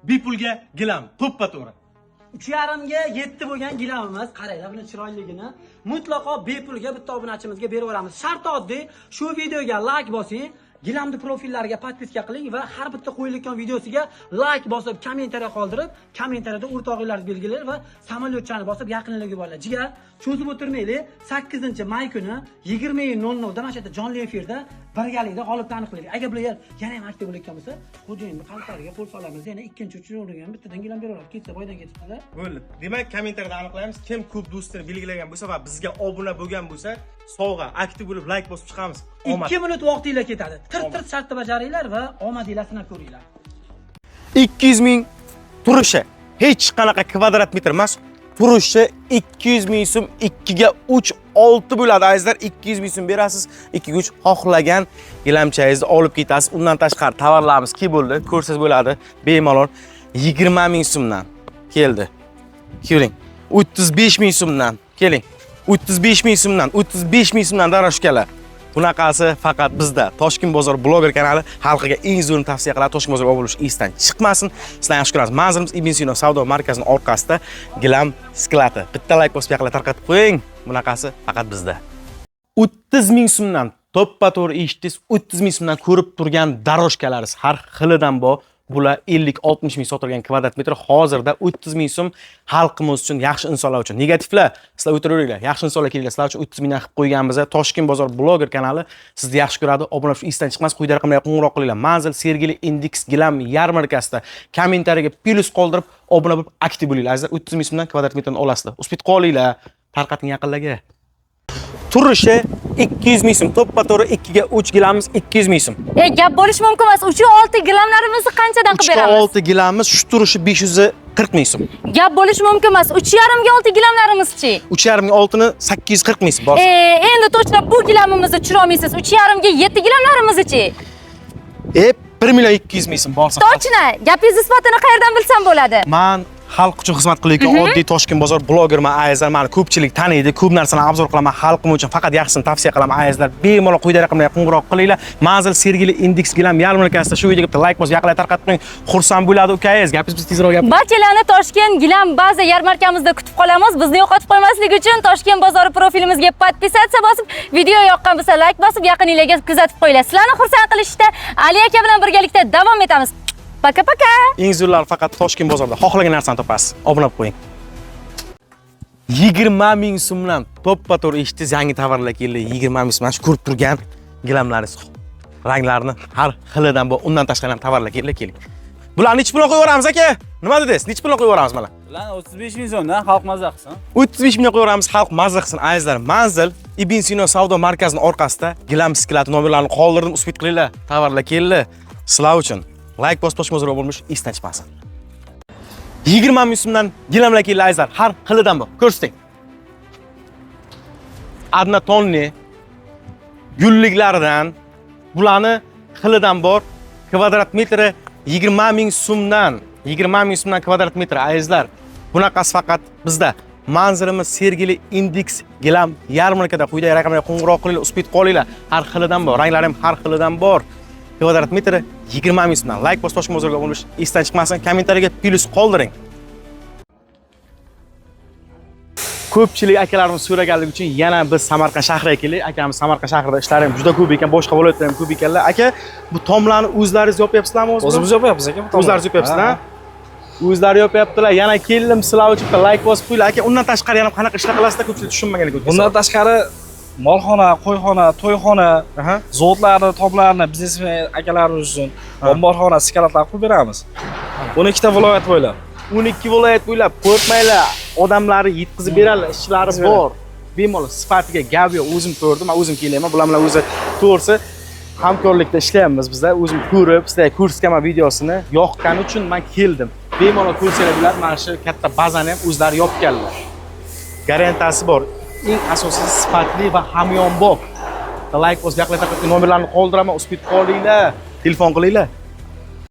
bepulga gilam, to'ppa to'g'ri. 3,5 ga 7 bo'lgan gilamimiz, qaranglar buni chiroyligini mutlaqo bepulga bitta obunachimizga berib yuboramiz. Shart oddiy, shu videoga like bosing, gilamni profillariga podpiska qiling va har bitta qo'yilayotgan videosiga like bosib, kommentariya qoldirib, kommentariyada o'rtog'ingizni belgilang va samolyotchani bosib yaqinlarga yuboringlar. Jigar, cho'zib o'tirmaylik. 8-may kuni 20:00 da mana shu yerda jonli efirda birgalikda g'olibni aniqlaylik. Agar bular yana ham aktiv bo'layotgan bo'lsa, xo'jayinni qalblariga qo'l solamiz. Yana ikkinchi uchinchi ham bittadan gilam beraveradi. Ketsa boydan ketibdi-da. Bo'ldi. Demak, kommentariyada aniqlaymiz. Kim ko'p do'stini belgilagan bo'lsa va bizga obuna bo'lgan bo'lsa, sovg'a, aktiv bo'lib like bosib chiqamiz. 2 minut vaqtinglar ketadi. Tirt shartni bajaringlar va omadinglar sinab ko'ringlar. 200 ming turishi hech qanaqa kvadrat metr emas. Turishi 200 ming so'm, 2 ga 3 6 bo'ladi azizlar. 200 ming so'm berasiz, 2 ga 3 xohlagan gilamchangizni olib ketasiz. Undan tashqari tovarlarimiz ki bo'ldi, ko'rsangiz bo'ladi. Bemalol 20 ming so'mdan keldi. Keling. 35 ming so'mdan keling. 35 ming so'mdan, 35 ming so'mdan daroshkalar. Bunaqasi faqat bizda. Toshkent bozor bloger kanali xalqiga eng zo'rini tavsiya qiladi. Toshkent bozor bo'lish esdan chiqmasin. Sizlarga yaxshi ko'ramiz. Manzilimiz Ibn Sino savdo markazining orqasida gilam sklati. Bitta like bosib yoqlar tarqatib qo'ying. Bunaqasi faqat bizda. 30 ming so'mdan to'ppa-to'g'ri eshitdingiz. 30 ming so'mdan ko'rib turgan daroshkalarimiz har xilidan bor. Bular 50-60 ming sotilgan kvadrat metr. Hozirda 30 ming so'm xalqimiz uchun, yaxshi insonlar uchun. Negativlar, sizlar o'tiraveringlar. Yaxshi insonlar kelinglar. Sizlar uchun 30 mingdan qilib qo'yganmiz. Toshkent bozor bloger kanali sizni yaxshi ko'radi. Obuna bo'lib esdan chiqmas. Quyida raqamlarga qo'ng'iroq qilinglar. Manzil Sergeli Index gilam yarmarkasida. Kommentariyaga plus qoldirib obuna bo'lib aktiv bo'linglar. Azizlar 30 ming so'mdan kvadrat metrni olasizlar. Uspit qolinglar. Tarqating yaqinlarga. Turishi 200 ming so'm, to'ppa-to'g'ri 2 ga 3 gilamiz 200 ming so'm. Gap bo'lish mumkin emas. 3-6 gilamlarimizni qanchadan qilib beramiz? 3-6 gilamiz shu turishi 540 ming so'm. Gap bo'lish mumkin emas. 3,5 ga 6 gilamlarimiz-chi? 3,5 ga 6 ni 840 ming so'm bor. Endi to'g'ri bu gilamimizni tushira olmaysiz. 3,5 ga 7 gilamlarimizni-chi? 1,2 ming so'm borsa. Tochna, gapingiz isbotini qayerdan bilsam bo'ladi? Men xalq uchun xizmat qilayotgan oddiy Toshkent bozor blogerman azizlar. Meni ko'pchilik taniydi, ko'p narsalarni obzor qilaman. Xalqim uchun faqat yaxshisini tavsiya qilaman azizlar. Bemalol quyida raqamlarga qo'ng'iroq qilinglar. Manzil Sergeli Index gilam yarmarkasida shu videoga bitta like bosib, yaqinlarga tarqatib qo'ying. Xursand bo'ladi ukangiz. Gapingiz biz tezroq gapiramiz. Barchalarni Toshkent gilam baza yarmarkamizda kutib qolamiz. Bizni yo'qotib qo'ymaslik uchun Toshkent bozori profilimizga podpisatsiya bosib, video yoqqan bo'lsa like bosib, yaqinlarga kuzatib qo'yinglar. Sizlarni xursand qilishda Ali aka bilan birgalikda davom etamiz. Paka. Eng zo'rlar faqat Toshkent bozorida. Xohlagan narsani topasiz. Obuna bo'lib qo'ying. 20 ming so'mdan to'ppa-to'g'ri eshitdingiz, yangi tovarlar keldi. 20 ming so'mdan shu ko'rib turgan gilamlaringiz, ranglarini har xilidan bor. Undan tashqari ham tovarlar keldi, keling. Bularni nech pulga qo'yib yuboramiz aka? Nima dedingiz? Nech pulga qo'yib yuboramiz mana? Bularni 35 ming so'mdan xalq mazza qilsin. 35 mingga qo'yib yuboramiz, xalq mazza qilsin azizlar. Manzil Ibn Sino savdo markazining orqasida gilam sklati nomerlarini qoldirdim, uspit qilinglar. Tovarlar keldi. Sizlar uchun like bosib Toshkent bozori bo'lmish esdan chiqmasin. 20 ming so'mdan gilamlar keldi azizlar, har xilidan bor. Ko'rsating. Adnatonni gulliklaridan bularni xilidan bor. Kvadrat metri 20 ming so'mdan. 20 ming so'mdan kvadrat metr azizlar. Bunaqasi faqat bizda. Manzilimiz Sergeli Index gilam yarmarkada. Quyida raqamlarga qo'ng'iroq qilinglar, uspit qolinglar. Har xilidan bor. Ranglari ham har xilidan bor. Kvadrat metri 20 ming so'mdan. Like bosib Toshkent bozoriga bo'lish esdan chiqmasin. Kommentariyaga plus qoldiring. Ko'pchilik akalarimiz so'raganligi uchun yana biz Samarqand shahriga keldik. Akamiz Samarqand shahrida ishlari ham juda ko'p ekan, boshqa viloyatlar ham ko'p ekanlar. Aka, bu tomlarni o'zlaringiz yopyapsizlarmi o'zi? O'zimiz yopyapmiz aka. O'zlaringiz yopyapsizlar? O'zlari yopyaptilar. Yana keldim sizlar uchun like bosib qo'yinglar. Aka, undan tashqari yana qanaqa ishlar qilasizlar? Ko'pchilik tushunmagan ekan. Bundan tashqari molxona, qo'yxona, to'yxona, zavodlarni, tomlarni, biznes akalarimiz uchun omborxona, skalatlar qurib beramiz. 12 ta viloyat bo'ylab. 12 viloyat bo'ylab qo'rqmanglar. Odamlari yetkazib beradilar, ishlari bor. Bemalol sifatiga gap yo'q. O'zim ko'rdim, men o'zim kelyapman. Bular bilan o'zi to'g'risi hamkorlikda ishlayapmiz bizlar. O'zim ko'rib, sizlarga ko'rsatgan videosini yoqqani uchun men keldim. Bemalol ko'rsanglar, mana shu katta bazani ham o'zlari yopganlar. Garantiyasi bor. Eng asosiysi sifatli va hamyonbop. Like bosib, yaqinlarga nomerlarni qoldiraman, uspit qolinglar, telefon qilinglar.